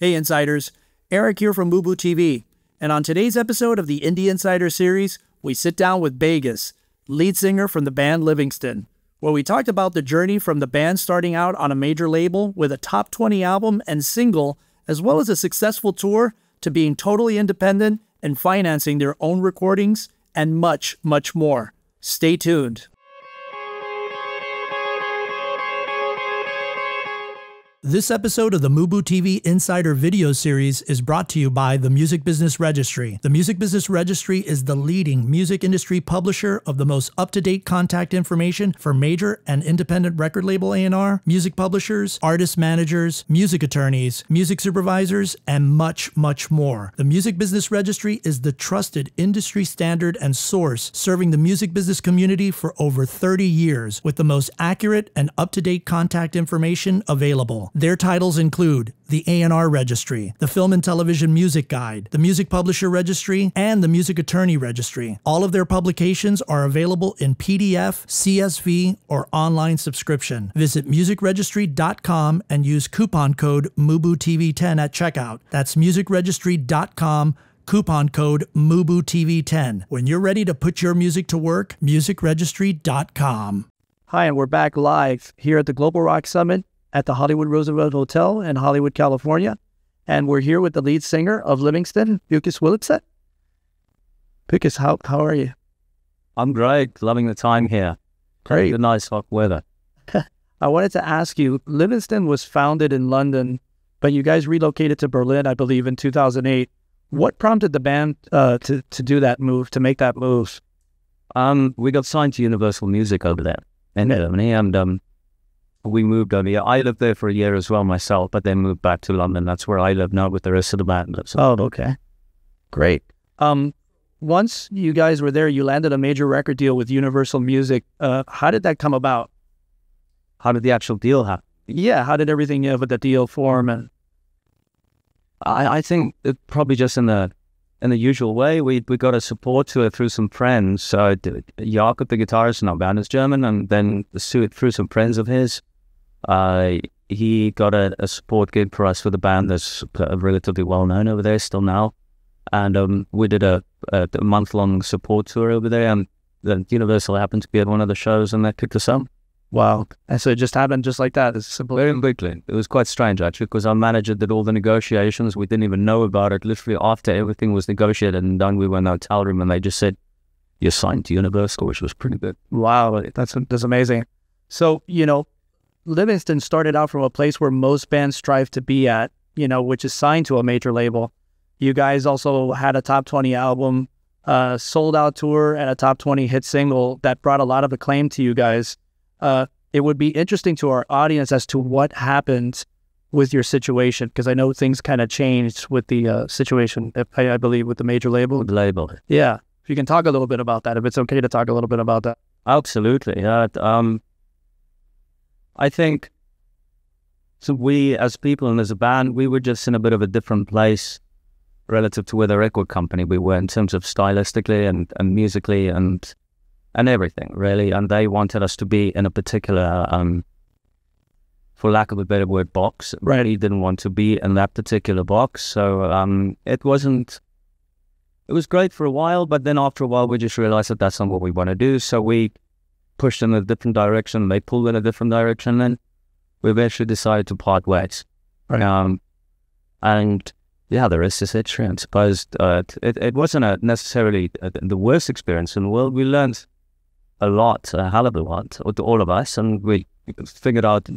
Hey Insiders, Eric here from MUBUTV, and on today's episode of the Indie Insider series, we sit down with Beukes, lead singer from the band Livingston, where we talked about the journey from the band starting out on a major label with a top 20 album and single, as well as a successful tour, to being totally independent and financing their own recordings, and much, much more. Stay tuned. This episode of the MUBUTV Insider video series is brought to you by the Music Business Registry. The Music Business Registry is the leading music industry publisher of the most up-to-date contact information for major and independent record label A&R, music publishers, artist managers, music attorneys, music supervisors, and much, much more. The Music Business Registry is the trusted industry standard and source serving the music business community for over 30 years with the most accurate and up-to-date contact information available. Their titles include the A&R Registry, the Film and Television Music Guide, the Music Publisher Registry, and the Music Attorney Registry. All of their publications are available in PDF, CSV, or online subscription. Visit musicregistry.com and use coupon code MUBUTV10 at checkout. That's musicregistry.com, coupon code MUBUTV10. When you're ready to put your music to work, musicregistry.com. Hi, and we're back live here at the Global Rock Summit at the Hollywood Roosevelt Hotel in Hollywood, California. And we're here with the lead singer of Livingston, Beukes. Beukes, how are you? I'm great. Loving the time here. Great. The nice hot weather. I wanted to ask you, Livingston was founded in London, but you guys relocated to Berlin, I believe, in 2008. What prompted the band to do that move, to make that move? We got signed to Universal Music over there in Germany, and we moved over here. I lived there for a year as well myself, but then moved back to London. That's where I live now with the rest of the band. Oh, okay. Great. Once you guys were there, you landed a major record deal with Universal Music. How did that come about? How did the actual deal happen? Yeah, how did everything with the deal form? And I think it probably just in the usual way. We got a support tour through some friends. So Jakob, the guitarist in our band, is German, and then through some friends of his, he got a support gig for us for the band that's relatively well known over there still now. And we did a month-long support tour over there, and the Universal happened to be at one of the shows, and that picked us up. Wow. And so it just happened just like that? It's simple. Very quickly. It was quite strange, actually, because our manager did all the negotiations. We didn't even know about it. Literally, after everything was negotiated and done, we went in our hotel room, and they just said, "You're signed to Universal," which was pretty good. Wow. That's amazing. So, Livingston started out from a place where most bands strive to be at, which is signed to a major label. You guys also had a top 20 album, sold-out tour, and a top 20 hit single that brought a lot of acclaim to you guys. It would be interesting to our audience as to what happened with your situation, because I know things kind of changed with the situation, I believe, with the major label. With the label. Yeah. If you can talk a little bit about that, if it's okay to talk a little bit about that. Absolutely. Yeah. I think, so we as people and as a band, we were just in a bit of a different place relative to where the record company we were in terms of stylistically and musically and everything, really. And they wanted us to be in a particular, for lack of a better word, box. Right. We didn't want to be in that particular box. So it was great for a while, but then after a while, we just realized that that's not what we want to do. So we pushed in a different direction. They pulled in a different direction. And we eventually decided to part ways. Right. And yeah, the rest is history, I suppose. It wasn't necessarily the worst experience in the world. We learned a lot, a hell of a lot, all of us, and we figured out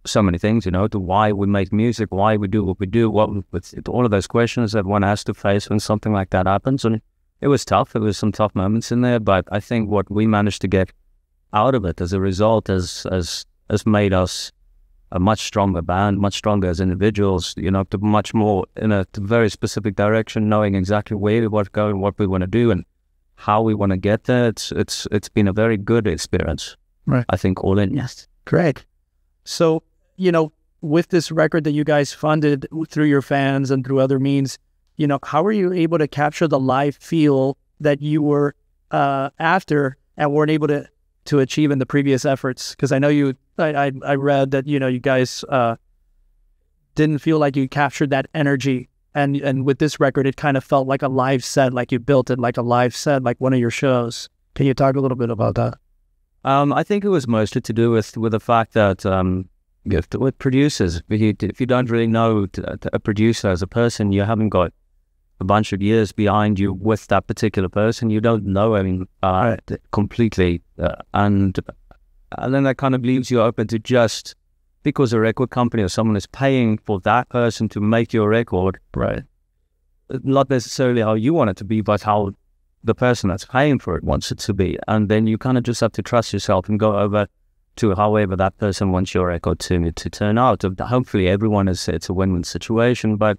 so many things, to why we make music, why we do what we do, with all of those questions that one has to face when something like that happens. And it was tough. There was some tough moments in there, but I think what we managed to get out of it as a result has made us a much stronger band, much stronger as individuals, to much more in a very specific direction, knowing exactly where we want to go and what we want to do and how we want to get there. It's been a very good experience. Right. I think all in. Yes. Great. So, with this record that you guys funded through your fans and through other means, how were you able to capture the live feel that you were after and weren't able to achieve in the previous efforts? Because I know I read that, you guys didn't feel like you captured that energy. And with this record, it kind of felt like a live set, like you built it like a live set, like one of your shows. Can you talk a little bit about that? I think it was mostly to do with the fact that with producers, if you don't really know a producer as a person, you haven't got a bunch of years behind you with that particular person. You don't know him completely, and then that kind of leaves you open to just because a record company or someone is paying for that person to make your record, right? Not necessarily how you want it to be, but how the person that's paying for it wants it to be. And then you kind of just have to trust yourself and go over to however that person wants your record to turn out. Hopefully everyone is, it's a win-win situation, but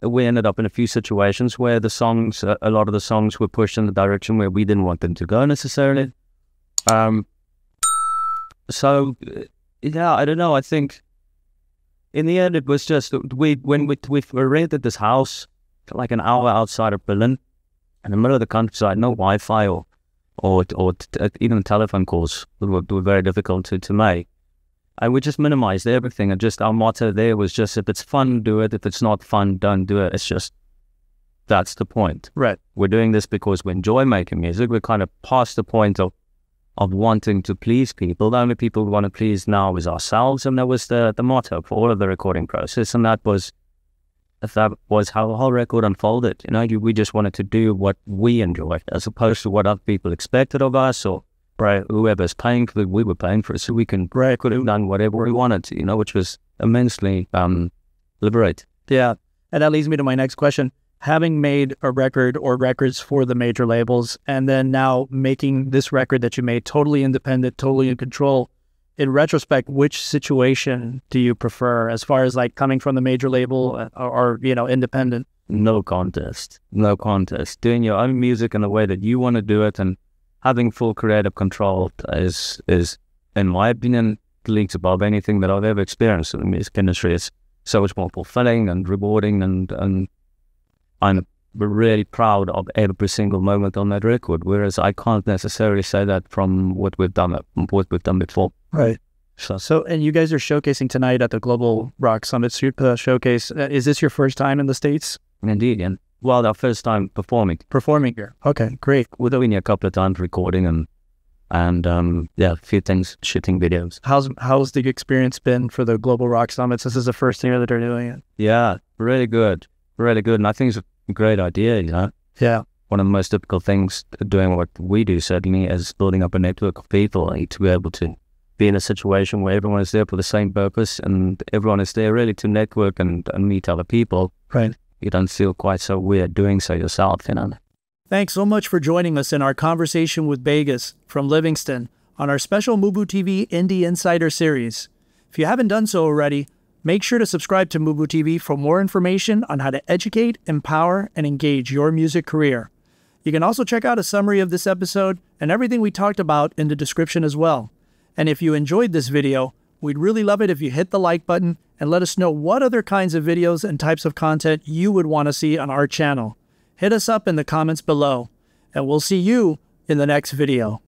we ended up in a few situations where the songs, a lot of the songs were pushed in the direction where we didn't want them to go necessarily. So yeah, I don't know. I think in the end it was just when we rented this house like an hour outside of Berlin, in the middle of the countryside, no Wi-Fi or even telephone calls were very difficult to make. And we just minimized everything, and just our motto there was just, if it's fun, do it. If it's not fun, don't do it. It's just, that's the point. Right. We're doing this because we enjoy making music. We're kind of past the point of wanting to please people. The only people we want to please now is ourselves, and that was the motto for all of the recording process. And that was how the whole record unfolded. You know, we just wanted to do what we enjoyed, as opposed to what other people expected of us, or whoever's paying for it. We were paying for it, so we could have done whatever we wanted to, you know, which was immensely liberating. Yeah, and that leads me to my next question. Having made a record or records for the major labels, and then now making this record that you made totally independent, totally in control, in retrospect, which situation do you prefer as far as like coming from the major label or you know, independent? No contest. No contest. Doing your own music in the way that you want to do it and having full creative control is in my opinion, leagues above anything that I've ever experienced in the music industry. It's so much more fulfilling and rewarding, and I'm really proud of every single moment on that record, whereas I can't necessarily say that from what we've done before. Right. So, and you guys are showcasing tonight at the Global Rock Summit Showcase. Is this your first time in the States? Indeed, and well, our first time performing. Performing here. Okay, great. We've been here a couple of times recording and yeah, a few things, shooting videos. How's the experience been for the Global Rock Summits? This is the first year that they're doing it. Yeah, really good. Really good. And I think it's a great idea, you know? Yeah. One of the most difficult things doing what we do, certainly, is building up a network of people to be able to be in a situation where everyone is there for the same purpose and everyone is there really to network and meet other people. Right. You don't feel quite so weird doing so yourself, you know? Thanks so much for joining us in our conversation with Beukes from Livingston on our special MUBUTV Indie Insider series. If you haven't done so already, make sure to subscribe to MUBUTV for more information on how to educate, empower, and engage your music career. You can also check out a summary of this episode and everything we talked about in the description as well. And if you enjoyed this video, we'd really love it if you hit the like button and let us know what other kinds of videos and types of content you would want to see on our channel. Hit us up in the comments below, and we'll see you in the next video.